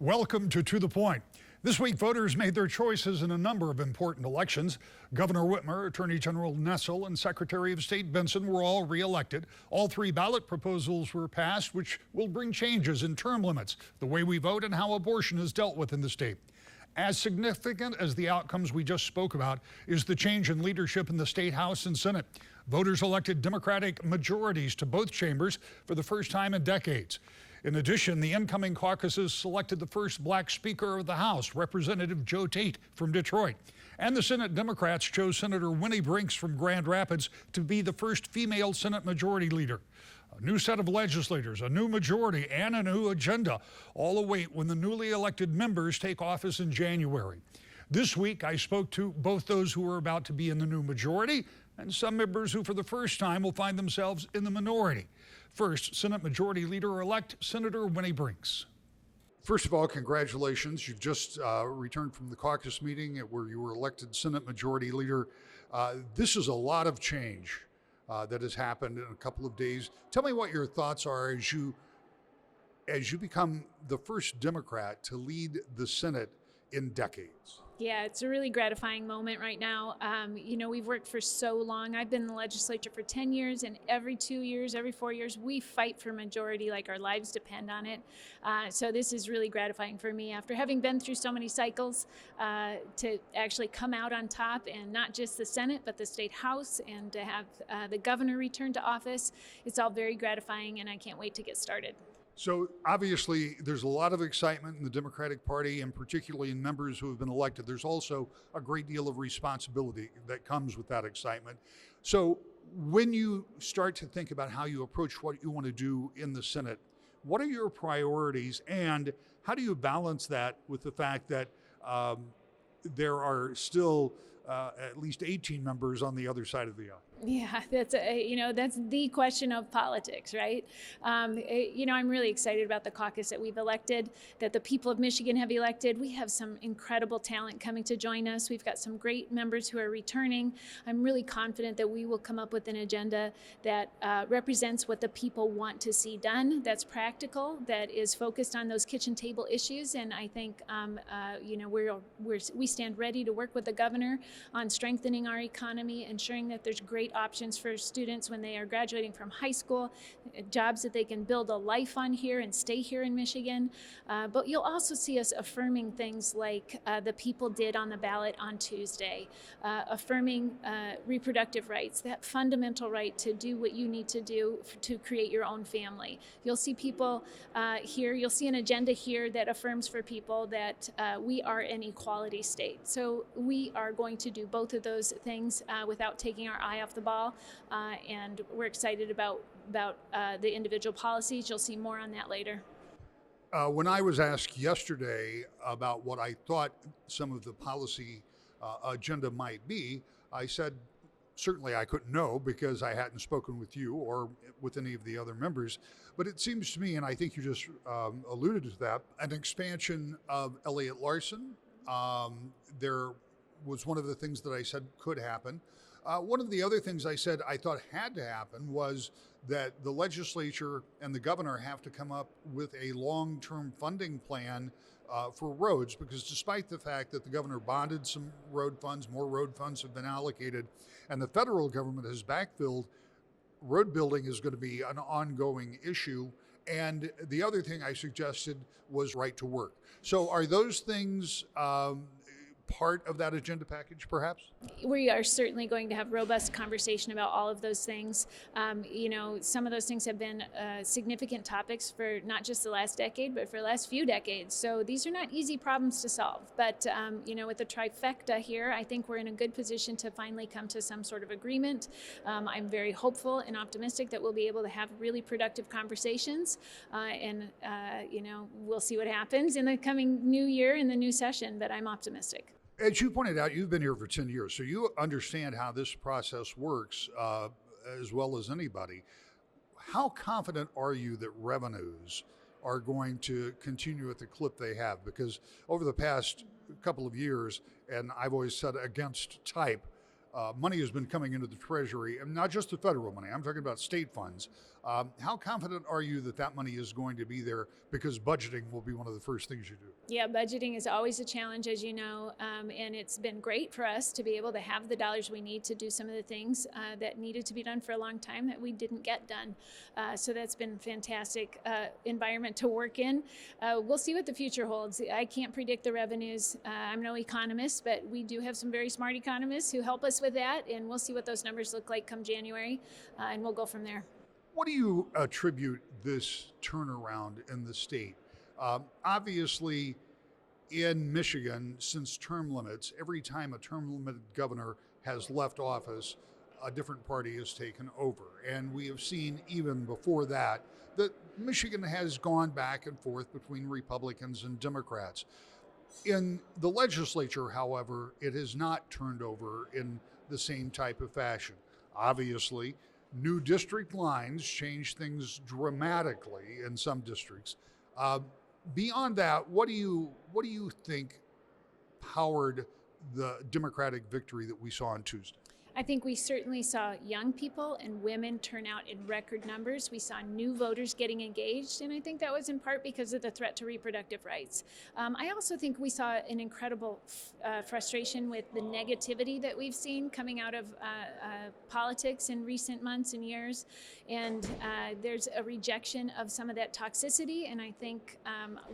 Welcome to the Point. This week, voters made their choices in a number of important elections. Governor Whitmer, Attorney General Nessel, and Secretary of State Benson were all re-elected. All three ballot proposals were passed, which will bring changes in term limits, the way we vote, and how abortion is dealt with in the state. As significant as the outcomes we just spoke about is the change in leadership in the state House and Senate. Voters elected Democratic majorities to both chambers for the first time in decades. In addition, the incoming caucuses selected the first black Speaker of the House, Representative Joe Tate from Detroit. And the Senate Democrats chose Senator Winnie Brinks from Grand Rapids to be the first female Senate Majority Leader. A new set of legislators, a new majority, and a new agenda all await when the newly elected members take office in January. This week, I spoke to both those who are about to be in the new majority and some members who for the first time will find themselves in the minority. First, Senate Majority Leader-elect Senator Winnie Brinks. First of all, congratulations. You've just returned from the caucus meeting where you were elected Senate Majority Leader. This is a lot of change that has happened in a couple of days. Tell me what your thoughts are as you become the first Democrat to lead the Senate in decades. Yeah, it's a really gratifying moment right now. We've worked for so long. I've been in the legislature for 10 years, and every 2 years, every 4 years, we fight for majority like our lives depend on it. So this is really gratifying for me after having been through so many cycles to actually come out on top, and not just the Senate, but the state House, and to have the governor return to office. It's all very gratifying, and I can't wait to get started. So obviously there's a lot of excitement in the Democratic Party, and particularly in members who have been elected. There's also a great deal of responsibility that comes with that excitement. So when you start to think about how you approach what you want to do in the Senate, what are your priorities, and how do you balance that with the fact that there are still at least 18 members on the other side of the aisle? Yeah, that's the question of politics, right? I'm really excited about the caucus that we've elected, that the people of Michigan have elected. We have some incredible talent coming to join us. We've got some great members who are returning. I'm really confident that we will come up with an agenda that represents what the people want to see done, that's practical, that is focused on those kitchen table issues. And I think, we stand ready to work with the governor on strengthening our economy, ensuring that there's great options for students when they are graduating from high school, jobs that they can build a life on here and stay here in Michigan. But you'll also see us affirming things like the people did on the ballot on Tuesday, affirming reproductive rights, that fundamental right to do what you need to do to create your own family. You'll see people here, you'll see an agenda here that affirms for people that we are an equality state. So we are going to do both of those things without taking our eye off the ball, and we're excited about the individual policies. You'll see more on that later. When I was asked yesterday about what I thought some of the policy agenda might be, I said certainly I couldn't know because I hadn't spoken with you or with any of the other members. But it seems to me, and I think you just alluded to that, an expansion of Elliott Larson. There was one of the things that I said could happen. One of the other things I said I thought had to happen was that the legislature and the governor have to come up with a long-term funding plan for roads, because despite the fact that the governor bonded some road funds, more road funds have been allocated, and the federal government has backfilled, road building is going to be an ongoing issue. And the other thing I suggested was right to work. So are those things part of that agenda package, perhaps? We are certainly going to have robust conversation about all of those things. Some of those things have been significant topics for not just the last decade, but for the last few decades. So these are not easy problems to solve. But, with the trifecta here, I think we're in a good position to finally come to some sort of agreement. I'm very hopeful and optimistic that we'll be able to have really productive conversations. We'll see what happens in the coming new year, in the new session, but I'm optimistic. As you pointed out, you've been here for 10 years, so you understand how this process works as well as anybody. How confident are you that revenues are going to continue at the clip they have? Because over the past couple of years, and I've always said against type, money has been coming into the Treasury, and not just the federal money, I'm talking about state funds. How confident are you that that money is going to be there? Because budgeting will be one of the first things you do. Yeah, budgeting is always a challenge, as you know, and it's been great for us to be able to have the dollars we need to do some of the things that needed to be done for a long time that we didn't get done. So that's been fantastic environment to work in. We'll see what the future holds. I can't predict the revenues. I'm no economist, but we do have some very smart economists who help us with that, and we'll see what those numbers look like come January, and we'll go from there. What do you attribute this turnaround in the state? Obviously, in Michigan, since term limits, every time a term limited governor has left office, a different party has taken over. And we have seen even before that Michigan has gone back and forth between Republicans and Democrats. In the legislature, however, it has not turned over in the same type of fashion. Obviously, new district lines change things dramatically in some districts. Beyond that, what do you think powered the Democratic victory that we saw on Tuesday? I think we certainly saw young people and women turn out in record numbers. We saw new voters getting engaged, and I think that was in part because of the threat to reproductive rights. I also think we saw an incredible frustration with the negativity that we've seen coming out of politics in recent months and years, and there's a rejection of some of that toxicity, and I think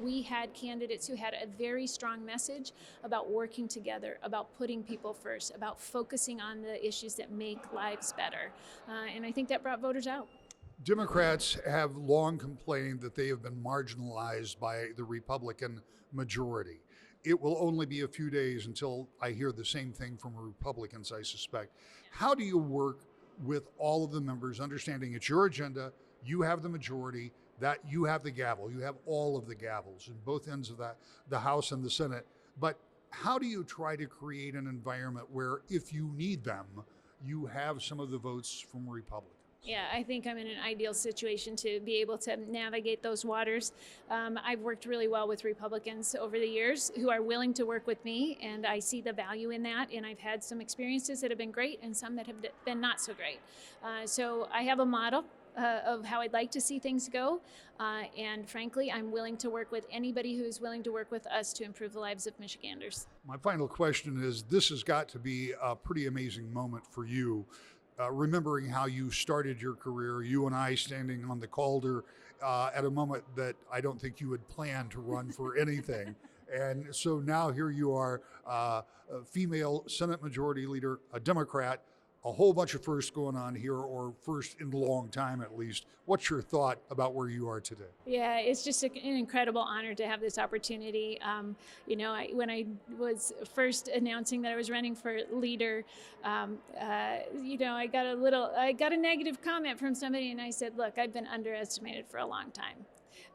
we had candidates who had a very strong message about working together, about putting people first, about focusing on the issues that make lives better. And I think that brought voters out. Democrats have long complained that they have been marginalized by the Republican majority. It will only be a few days until I hear the same thing from Republicans, I suspect. How do you work with all of the members, understanding it's your agenda, you have the majority, that you have the gavel, you have all of the gavels in both ends of that, the House and the Senate, but how do you try to create an environment where, if you need them, you have some of the votes from Republicans? Yeah, I think I'm in an ideal situation to be able to navigate those waters. I've worked really well with Republicans over the years who are willing to work with me, and I see the value in that. And I've had some experiences that have been great and some that have been not so great. So I have a model of how I'd like to see things go. And frankly, I'm willing to work with anybody who's willing to work with us to improve the lives of Michiganders. My final question is, this has got to be a pretty amazing moment for you, remembering how you started your career, you and I standing on the Calder at a moment that I don't think you had planned to run for anything. And so now here you are, a female Senate Majority Leader, a Democrat, a whole bunch of firsts going on here, or first in a long time at least. What's your thought about where you are today? Yeah, it's just an incredible honor to have this opportunity. When I was first announcing that I was running for leader, I got a negative comment from somebody, and I said, look, I've been underestimated for a long time.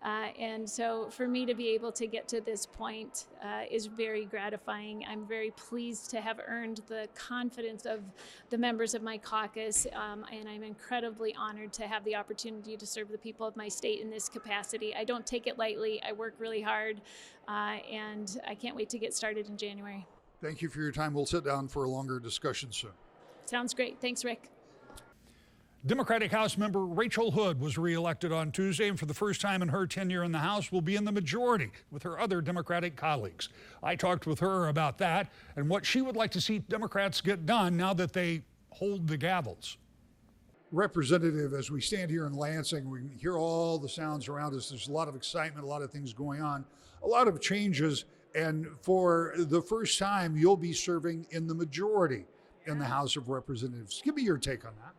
And so for me to be able to get to this point is very gratifying. I'm very pleased to have earned the confidence of the members of my caucus, and I'm incredibly honored to have the opportunity to serve the people of my state in this capacity. I don't take it lightly. I work really hard, and I can't wait to get started in January. Thank you for your time. We'll sit down for a longer discussion soon. Sounds great. Thanks, Rick. Democratic House member Rachel Hood was reelected on Tuesday, and for the first time in her tenure in the House will be in the majority with her other Democratic colleagues. I talked with her about that and what she would like to see Democrats get done now that they hold the gavels. Representative, as we stand here in Lansing, we hear all the sounds around us. There's a lot of excitement, a lot of things going on, a lot of changes, and for the first time, you'll be serving in the majority in the House of Representatives. Give me your take on that.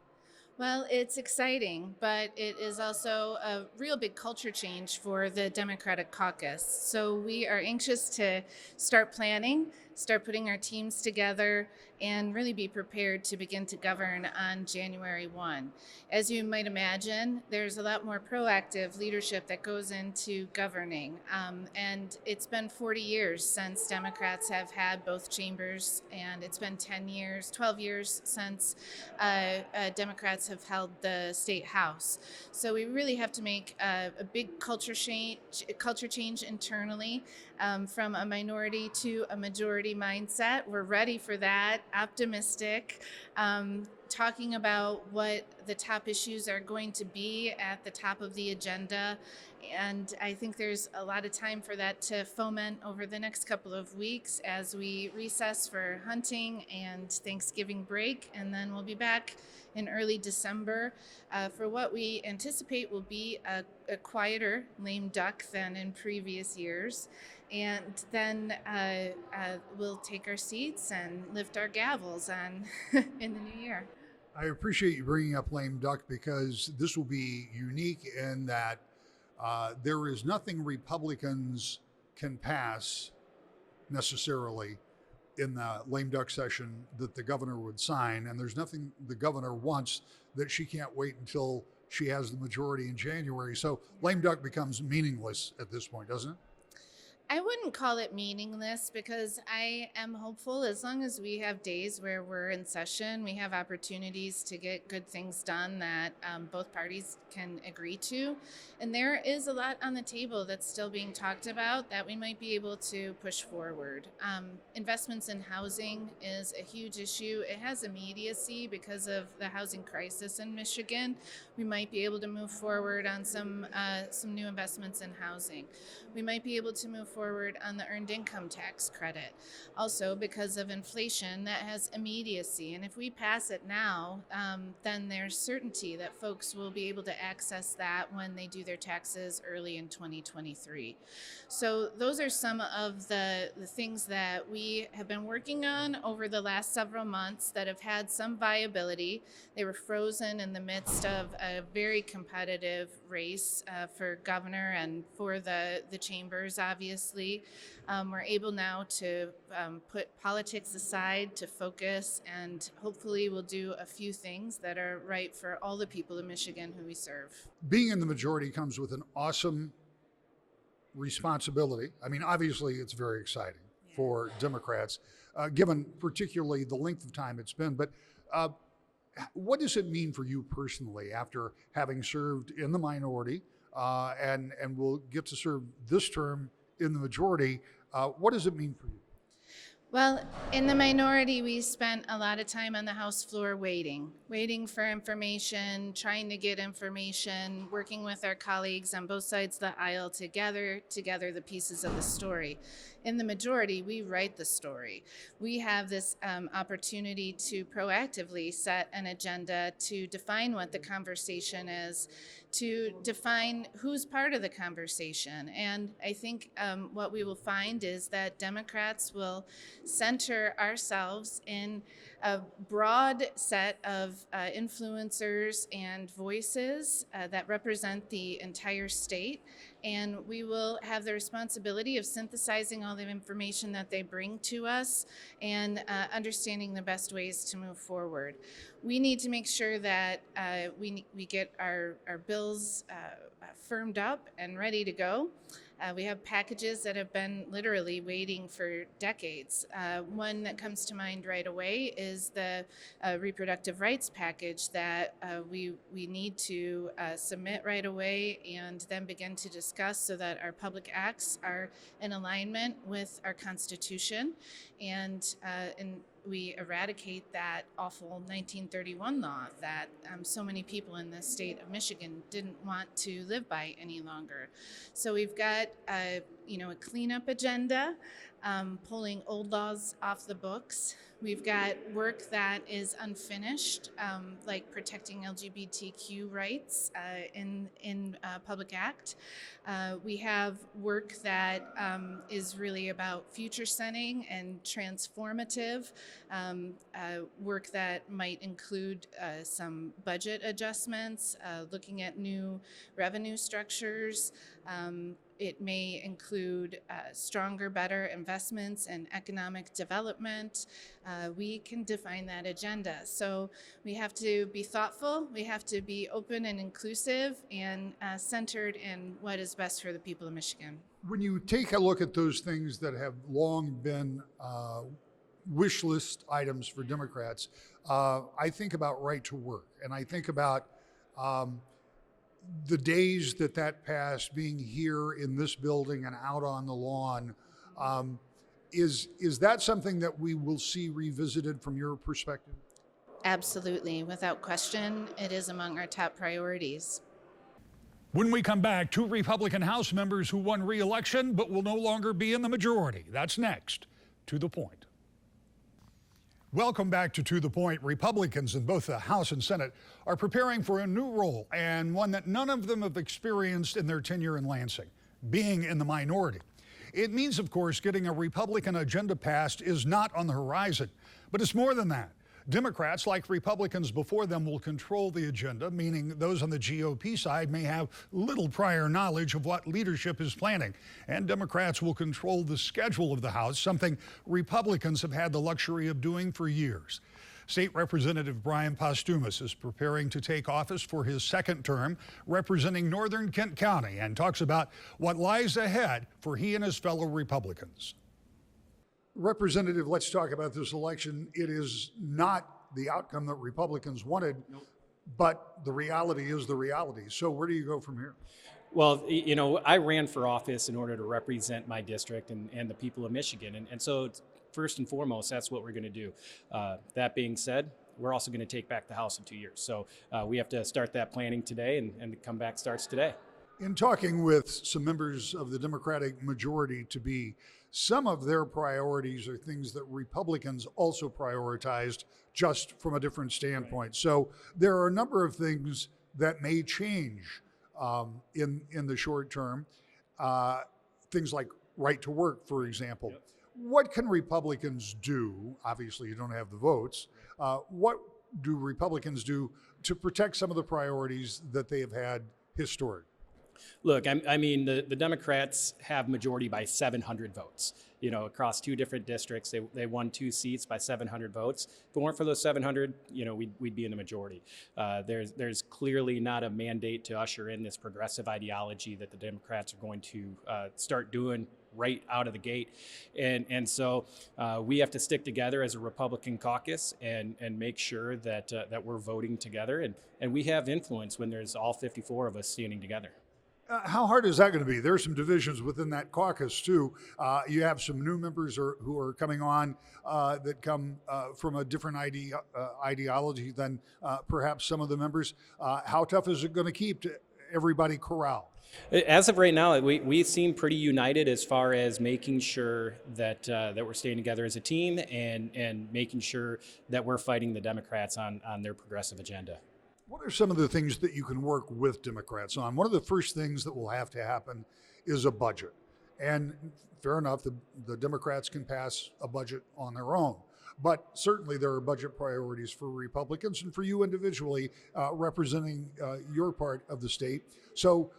Well, it's exciting, but it is also a real big culture change for the Democratic caucus. So we are anxious to start planning, start putting our teams together, and really be prepared to begin to govern on January 1. As you might imagine, there's a lot more proactive leadership that goes into governing. And it's been 40 years since Democrats have had both chambers, and it's been 12 years since Democrats have held the state house. So we really have to make a big culture change internally, from a minority to a majority majority mindset. We're ready for that, optimistic, talking about what the top issues are going to be at the top of the agenda. And I think there's a lot of time for that to foment over the next couple of weeks as we recess for hunting and Thanksgiving break. And then we'll be back in early December for what we anticipate will be a quieter lame duck than in previous years. And then we'll take our seats and lift our gavels on in the new year. I appreciate you bringing up lame duck because this will be unique in that there is nothing Republicans can pass necessarily in the lame duck session that the governor would sign, and there's nothing the governor wants that she can't wait until she has the majority in January. So lame duck becomes meaningless at this point, doesn't it? I wouldn't call it meaningless because I am hopeful as long as we have days where we're in session, we have opportunities to get good things done that both parties can agree to. And there is a lot on the table that's still being talked about that we might be able to push forward. Investments in housing is a huge issue. It has immediacy because of the housing crisis in Michigan. We might be able to move forward on some new investments in housing. We might be able to move forward on the earned income tax credit. Also, because of inflation, that has immediacy. And if we pass it now, then there's certainty that folks will be able to access that when they do their taxes early in 2023. So those are some of the things that we have been working on over the last several months that have had some viability. They were frozen in the midst of a very competitive race for governor and for the chambers, obviously. We're able now to put politics aside to focus, and hopefully we'll do a few things that are right for all the people of Michigan who we serve. Being in the majority comes with an awesome responsibility. I mean, obviously it's very exciting for Democrats, given particularly the length of time it's been, but what does it mean for you personally after having served in the minority and will get to serve this term in the majority? What does it mean for you? Well, in the minority, we spent a lot of time on the House floor waiting for information, trying to get information, working with our colleagues on both sides of the aisle to gather together the pieces of the story. In the majority, we write the story. We have this opportunity to proactively set an agenda to define what the conversation is, to define who's part of the conversation. And I think what we will find is that Democrats will center ourselves in a broad set of influencers and voices that represent the entire state. And we will have the responsibility of synthesizing all the information that they bring to us and understanding the best ways to move forward. We need to make sure that we get our bills firmed up and ready to go. We have packages that have been literally waiting for decades. One that comes to mind right away is the reproductive rights package that we need to submit right away and then begin to discuss so that our public acts are in alignment with our Constitution and we eradicate that awful 1931 law that so many people in the state of Michigan didn't want to live by any longer. So we've got a cleanup agenda, pulling old laws off the books. We've got work that is unfinished, like protecting LGBTQ rights in Public Act. We have work that is really about future setting and transformative, work that might include some budget adjustments, looking at new revenue structures. It may include stronger, better investments in economic development. We can define that agenda. So we have to be thoughtful, we have to be open and inclusive and centered in what is best for the people of Michigan. When you take a look at those things that have long been wish list items for Democrats, I think about right to work, and I think about the days that passed being here in this building and out on the lawn. Is that something that we will see revisited from your perspective? Absolutely. Without question, it is among our top priorities. When we come back, 2 Republican House members who won re-election but will no longer be in the majority. That's next. To the Point. Welcome back to the Point. Republicans in both the House and Senate are preparing for a new role, and one that none of them have experienced in their tenure in Lansing, being in the minority. It means, of course, getting a Republican agenda passed is not on the horizon, but it's more than that. Democrats, like Republicans before them, will control the agenda, meaning those on the GOP side may have little prior knowledge of what leadership is planning. And Democrats will control the schedule of the House, something Republicans have had the luxury of doing for years. State Representative Brian Postumus is preparing to take office for his second term, representing Northern Kent County, and talks about what lies ahead for he and his fellow Republicans. Representative, let's talk about this election. It is not the outcome that Republicans wanted, but the reality is the reality. So where do you go from here? Well, you know, I ran for office in order to represent my district and the people of Michigan. And so first and foremost, that's what we're going to do. That being said, we're also going to take back the House in 2 years. So we have to start that planning today, and the comeback starts today. In talking with some members of the Democratic majority to be, some of their priorities are things that Republicans also prioritized, just from a different standpoint. So there are a number of things that may change in the short term. Things like right to work, for example. Yep. What can Republicans do? Obviously, you don't have the votes. What do Republicans do to protect some of the priorities that they have had historically? Look, I mean, the Democrats have majority by 700 votes. You know, across 2 different districts, they won 2 seats by 700 votes. If it weren't for those 700, you know, we'd be in the majority. There's clearly not a mandate to usher in this progressive ideology that the Democrats are going to start doing right out of the gate. And so we have to stick together as a Republican caucus and make sure that we're voting together. And we have influence when there's all 54 of us standing together. How hard is that going to be? There are some divisions within that caucus, too. You have some new members who are coming on that come from a different ideology than perhaps some of the members. How tough is it going to keep everybody corralled? As of right now, we seem pretty united as far as making sure that we're staying together as a team and making sure that we're fighting the Democrats on their progressive agenda. What are some of the things that you can work with Democrats on? One of the first things that will have to happen is a budget. And fair enough, the Democrats can pass a budget on their own. But certainly there are budget priorities for Republicans and for you individually representing your part of the state. So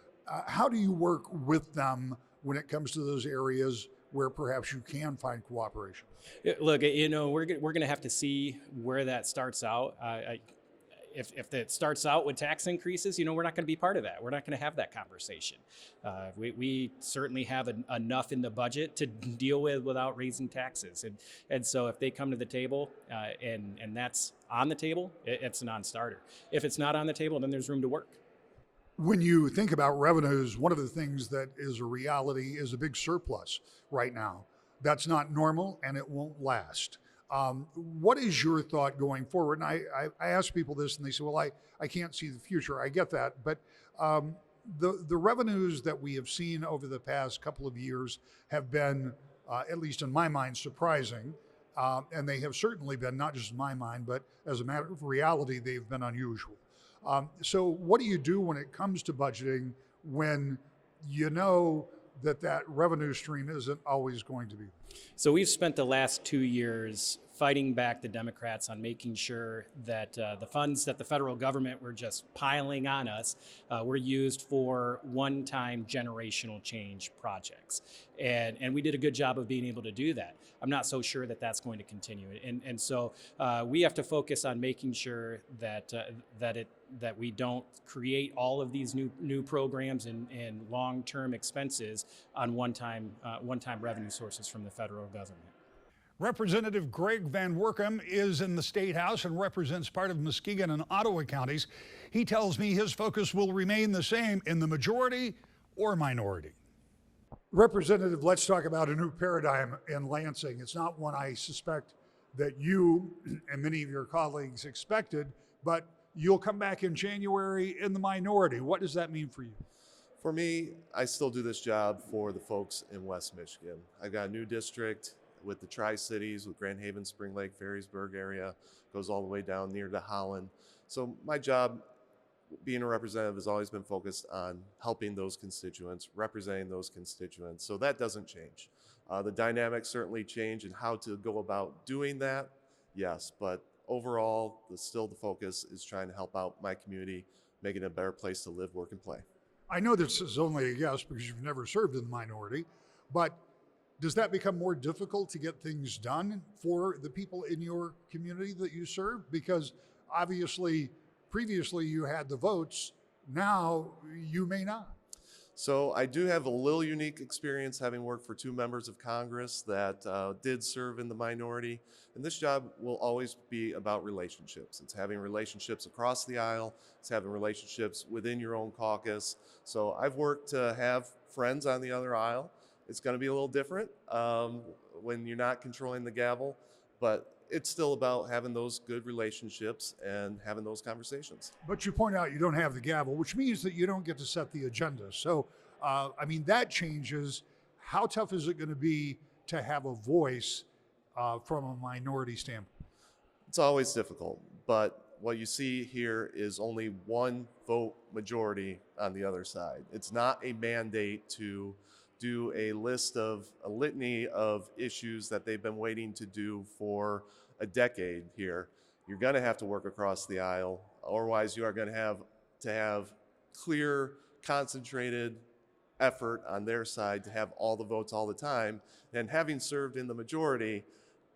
how do you work with them when it comes to those areas where perhaps you can find cooperation? Look, you know, we're going to have to see where that starts out. If it starts out with tax increases, you know, we're not going to be part of that. We're not going to have that conversation. We certainly have enough in the budget to deal with without raising taxes. And so if they come to the table and that's on the table, it's a non-starter. If it's not on the table, then there's room to work. When you think about revenues, one of the things that is a reality is a big surplus right now. That's not normal and it won't last. What is your thought going forward? And I ask people this and they say, well, I can't see the future. I get that. But the revenues that we have seen over the past couple of years have been, at least in my mind, surprising. And they have certainly been, not just in my mind, but as a matter of reality, they've been unusual. So what do you do when it comes to budgeting when you know that revenue stream isn't always going to be? So we've spent the last 2 years fighting back the Democrats on making sure that the funds that the federal government were just piling on us were used for one-time generational change projects. And we did a good job of being able to do that. I'm not so sure that that's going to continue. And so we have to focus on making sure that we don't create all of these new programs and long-term expenses on one-time revenue sources from the federal government. Representative Greg Van Workum is in the State House and represents part of Muskegon and Ottawa counties. He tells me his focus will remain the same in the majority or minority. Representative, let's talk about a new paradigm in Lansing. It's not one I suspect that you and many of your colleagues expected, but you'll come back in January in the minority. What does that mean for you? For me, I still do this job for the folks in West Michigan. I've got a new district with the Tri-Cities, with Grand Haven, Spring Lake, Ferrysburg area, goes all the way down near to Holland. So my job, being a representative, has always been focused on helping those constituents, representing those constituents. So that doesn't change. The dynamics certainly change, and how to go about doing that, yes. But overall, still the focus is trying to help out my community, making it a better place to live, work, and play. I know this is only a guess because you've never served in the minority, but does that become more difficult to get things done for the people in your community that you serve? Because obviously, previously you had the votes, now you may not. So I do have a little unique experience, having worked for two members of Congress that did serve in the minority. And this job will always be about relationships. It's having relationships across the aisle. It's having relationships within your own caucus. So I've worked to have friends on the other aisle. It's going to be a little different when you're not controlling the gavel, but it's still about having those good relationships and having those conversations. But you point out you don't have the gavel, which means that you don't get to set the agenda. So, I mean, that changes. How tough is it going to be to have a voice from a minority standpoint? It's always difficult, but what you see here is only one vote majority on the other side. It's not a mandate to do a litany of issues that they've been waiting to do for a decade here. You're going to have to work across the aisle. Otherwise, you are going to have clear, concentrated effort on their side to have all the votes all the time. And having served in the majority,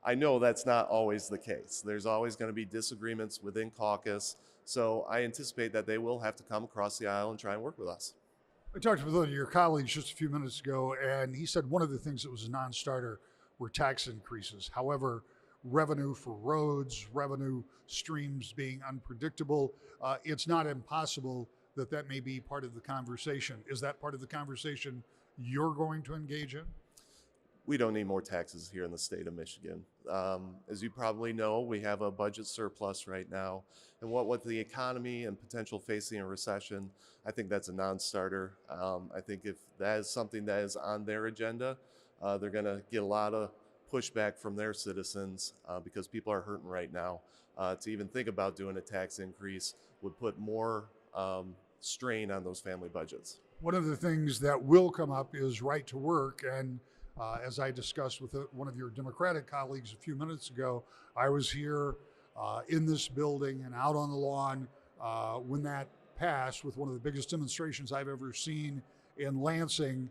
I know that's not always the case. There's always going to be disagreements within caucus. So I anticipate that they will have to come across the aisle and try and work with us. I talked with one of your colleagues just a few minutes ago, and he said one of the things that was a non-starter were tax increases. However, revenue for roads, revenue streams being unpredictable, it's not impossible that that may be part of the conversation. Is that part of the conversation you're going to engage in? We don't need more taxes here in the state of Michigan. As you probably know, we have a budget surplus right now. And what with the economy and potential facing a recession, I think that's a non-starter. I think if that is something that is on their agenda, they're going to get a lot of pushback from their citizens because people are hurting right now. To even think about doing a tax increase would put more strain on those family budgets. One of the things that will come up is right to work, and as I discussed with one of your Democratic colleagues a few minutes ago, I was here in this building and out on the lawn when that passed, with one of the biggest demonstrations I've ever seen in Lansing.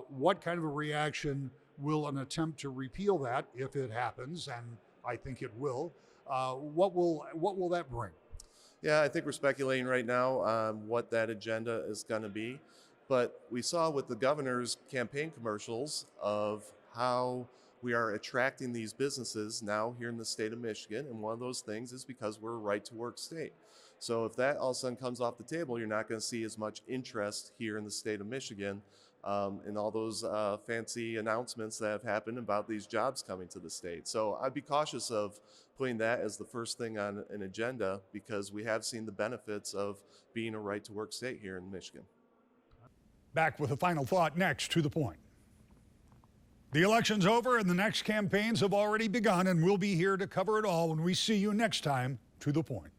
What kind of a reaction will an attempt to repeal that, if it happens, and I think it will, what will that bring? Yeah, I think we're speculating right now on what that agenda is going to be. But we saw with the governor's campaign commercials of how we are attracting these businesses now here in the state of Michigan. And one of those things is because we're a right to work state. So if that all of a sudden comes off the table, you're not going to see as much interest here in the state of Michigan in all those fancy announcements that have happened about these jobs coming to the state. So I'd be cautious of putting that as the first thing on an agenda, because we have seen the benefits of being a right to work state here in Michigan. Back with a final thought next. To the Point. The election's over and the next campaigns have already begun, and we'll be here to cover it all when we see you next time. To the Point.